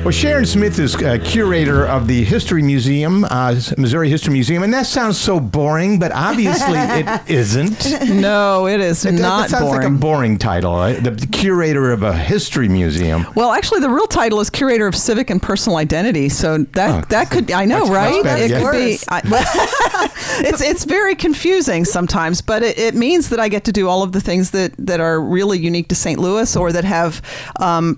Well, Sharon Smith is curator of the History Museum, Missouri History Museum, and that sounds so boring, but obviously it isn't. No, it is not boring. It sounds like a boring title, right? The curator of a history museum. Well, actually, the real title is curator of civic and personal identity. So that could, I know, right? It could be. It's very confusing sometimes, but it means that I get to do all of the things that are really unique to St. Louis or that have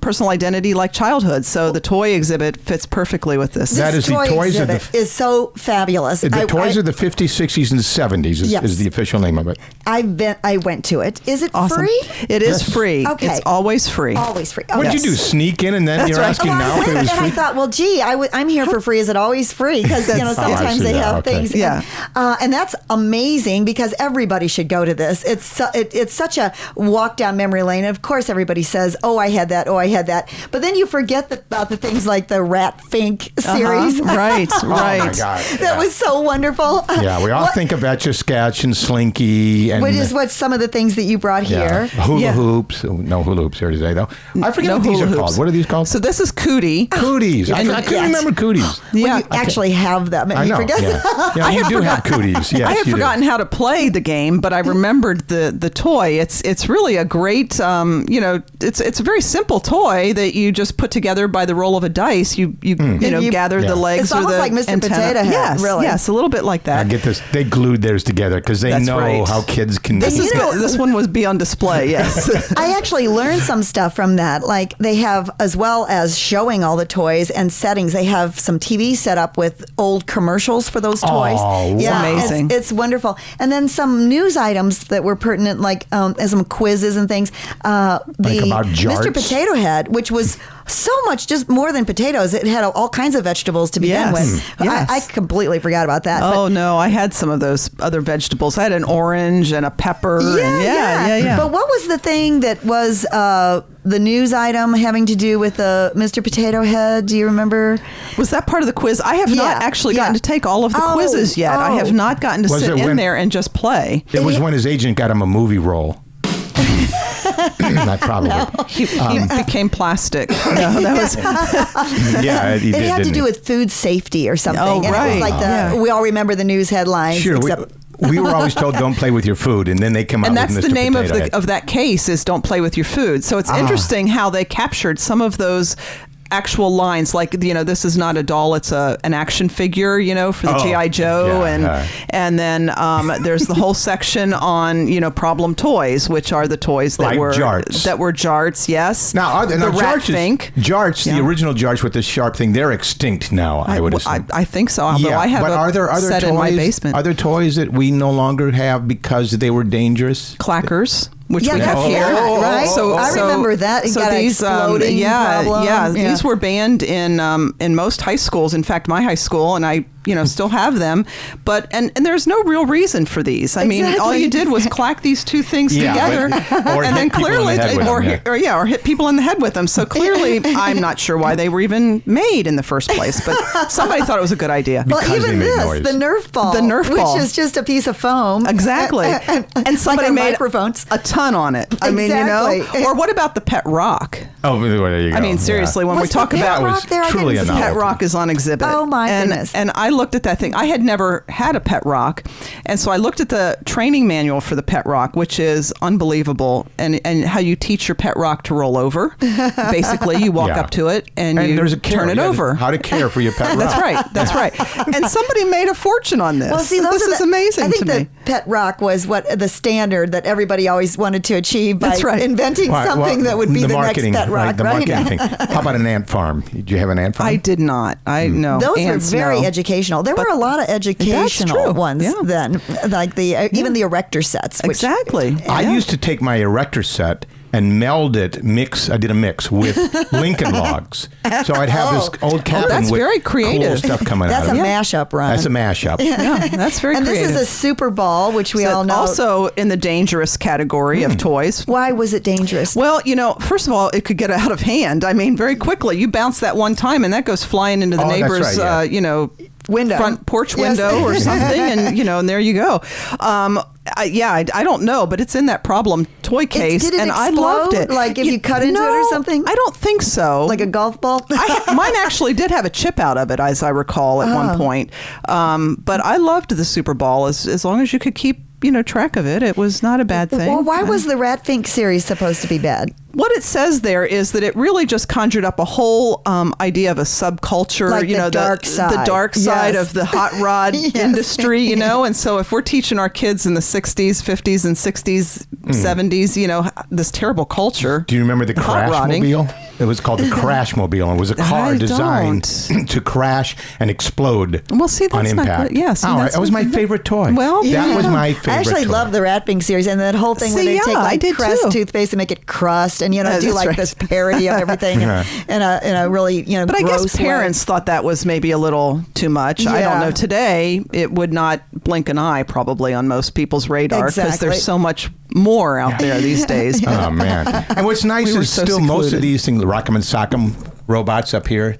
personal identity like childhood. So the toy exhibit fits perfectly with this. That is the toys exhibit is so fabulous. The toys of the 50s, 60s, and 70s is the official name of it. I went to it. Is it awesome. free? It is free. Okay. It's always free. Always free. What did you do? Sneak in and then you're asking now if it was free? And I thought, well, gee, I'm here for free. Is it always free? Because sometimes they have things. Yeah. And that's amazing because everybody should go to this. It's such a walk down memory lane. And of course, everybody says, "Oh, I had that. Oh, I had that." But then you forget about the things like the Rat Fink series. Right. Oh my God. That was so wonderful. Yeah, we all think of Etch a Sketch and Slinky. And which is what some of the things that you brought here. Hula hoops. No hula hoops here today, though. I forget what these are called. What are these called? So this is Cootie. Cooties. I couldn't remember Cooties. Well, you actually have them. And I know. You forget yeah, you do have Cooties. Yes, I had forgotten how to play the game, but I remembered the toy. It's really a great, it's a very simple toy that you just put together by the roll of a dice. You gather the legs it's or almost the like Mr. antenna. Potato Head, yes, really. Yes, a little bit like that. I get this. They glued theirs together because they know how kids can. This one was be on display. Yes, I actually learned some stuff from that. Like they have, as well as showing all the toys and settings, they have some TV set up with old commercials for those toys. Oh, yeah, amazing! It's wonderful. And then some news items that were pertinent, like some quizzes and things. Like about jarts? Mr. Potato Head, which was so much just more than potatoes. It had all kinds of vegetables to begin with. Yes. I completely forgot about that. Oh no, I had some of those other vegetables. I had an orange and a pepper. Yeah. But what was the thing that was the news item having to do with Mr. Potato Head? Do you remember? Was that part of the quiz? I have not actually gotten to take all of the quizzes yet. I have not gotten to sit in there and just play. It was when his agent got him a movie role. Not probably. No. He became plastic. No, that was. Yeah, he did. It had to do with food safety or something. Oh, and right. it was like we all remember the news headlines. Sure. We were always told don't play with your food, and then they come out with Mr. And that's the name Potato of that case is don't play with your food. So it's interesting how they captured some of those actual lines, like this is not a doll, it's an action figure, for the G.I. Joe, and then there's the whole section on problem toys, which are the toys that like were jarts. Yes. Now the Rat Fink. Jarts, the original jarts with the sharp thing, they're extinct now. I would assume. I think so. Although I have are there other set toys, in my basement. Other toys that we no longer have because they were dangerous? Clackers. Which we have here, right? So I remember that. It got these, exploding problem. These were banned in most high schools. In fact, my high school, and I still have them. But and there's no real reason for these. I mean, all you did was clack these two things together, and then clearly, or hit people in the head with them. So clearly, I'm not sure why they were even made in the first place. But somebody thought it was a good idea. Well, even the Nerf ball, which is just a piece of foam, exactly, and somebody made microphones. A ton on it. I mean, or what about the pet rock? Oh, there you go. I mean, seriously, when we talk about truly a pet rock is on exhibit. Oh my goodness! And I looked at that thing. I had never had a pet rock, and so I looked at the training manual for the pet rock, which is unbelievable, and how you teach your pet rock to roll over. Basically, you walk up to it and you turn it over. How to care for your pet rock. That's right. And somebody made a fortune on this. Well, see, this is amazing. I think to me. the pet rock was the standard that everybody always wanted to achieve by inventing something that would be the next pet rock. The marketing thing. How about an ant farm? Did you have an ant farm? I did not. No. Those were very educational. There were a lot of educational ones then, like even the erector sets. Exactly. I used to take my erector set and meld it, I did a mix with Lincoln Logs. So I'd have this old cabin with very creative. cool stuff coming out of it. That's a mashup, Ron. That's a mashup. Yeah, that's very creative. And this is a super ball, which we all know. Also in the dangerous category of toys. Why was it dangerous? Well, first of all, it could get out of hand. I mean, very quickly. You bounce that one time and that goes flying into the neighbor's, window. front porch window or something, and and there you go. I don't know, but it's in that problem toy case, Did it and explode? I loved it. Like if you cut into it or something? I don't think so. Like a golf ball? Mine actually did have a chip out of it, as I recall, at one point. But I loved the Super Ball as long as you could keep track of it. It was not a bad thing. Well, why was the Rat Fink series supposed to be bad? What it says there is that it really just conjured up a whole idea of a subculture, like the dark side of the hot rod industry, and so if we're teaching our kids in the 60s, 50s, and 60s, 70s, this terrible culture. Do you remember the Crash-mobile? It was called the Crash-mobile. It was a car designed to crash and explode on impact. Not good. Yes. That was my favorite toy. Well, that was my favorite I actually toy. love the Rat Fink series and that whole thing where they take Crest toothpaste and make it crust and, do this parody of everything in a really, But I guess parents thought that was maybe a little too much. I don't know. Today, it would not blink an eye probably on most people's radar because there's so much more out there these days. Oh, man. And what's nice is still most of these things, the Rock'em and Sock'em robots up here,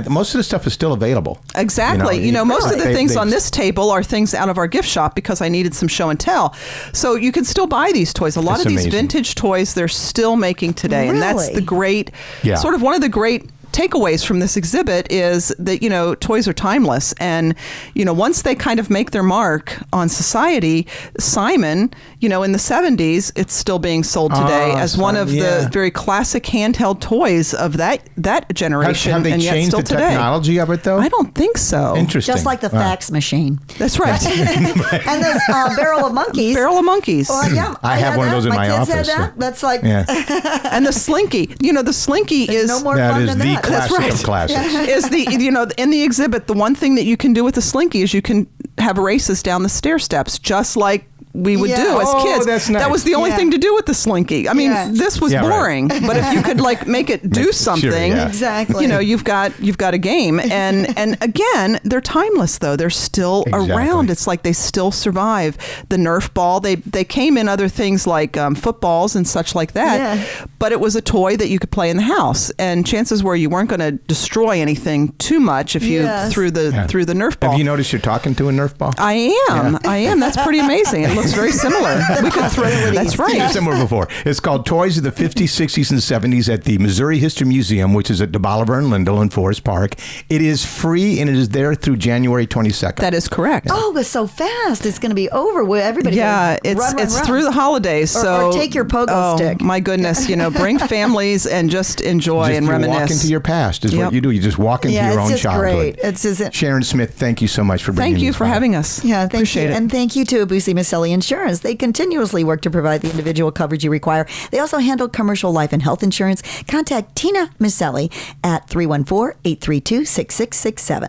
most of the stuff is still available. Exactly. Most of the things on this table are things out of our gift shop because I needed some show and tell. So you can still buy these toys. A lot of these vintage toys they're still making today. Really? And that's the great, sort of one of the great takeaways from this exhibit is that, toys are timeless. And, once they kind of make their mark on society, Simon, in the 70s, it's still being sold today as one of the very classic handheld toys of that generation. Have they and changed yet still the technology of it, though? I don't think so. Interesting. Just like the fax machine. That's right. And this Barrel of Monkeys. Barrel of Monkeys. Well, I have one of those in my office. Kids had that. That's like... And the Slinky. The Slinky is... no more fun than that. Classic of classics. Is in the exhibit, the one thing that you can do with the Slinky is you can have races down the stair steps, just like we would do as kids. That's nice. That was the only thing to do with the Slinky. I mean, this was boring, but if you could make it do something, exactly. You've got a game. And again, they're timeless though. They're still around. It's like they still survive. The Nerf ball, they came in other things like footballs and such like that, but it was a toy that you could play in the house. And chances were you weren't going to destroy anything too much if you threw the Nerf ball. Have you noticed you're talking to a Nerf ball? I am. That's pretty amazing. It looks very similar. We could throw it. That's right. Seen similar before. It's called Toys of the 50s, 60s, and 70s at the Missouri History Museum, which is at DeBoliver and Lindell in Forest Park. It is free and it is there through January 22nd. That is correct. Oh, it's so fast. It's going to be over. Everybody. It's through the holidays. So or take your pogo stick. My goodness, bring families and just enjoy and reminisce. Walk into your past is what you do. You just walk into your own childhood. It's just Sharon Smith, thank you so much for bringing. Thank you for having us. Yeah, appreciate it. And thank you to Abusi Maselli Insurance. They continuously work to provide the individual coverage you require. They also handle commercial life and health insurance. Contact Tina Maselli at 314-832-6667.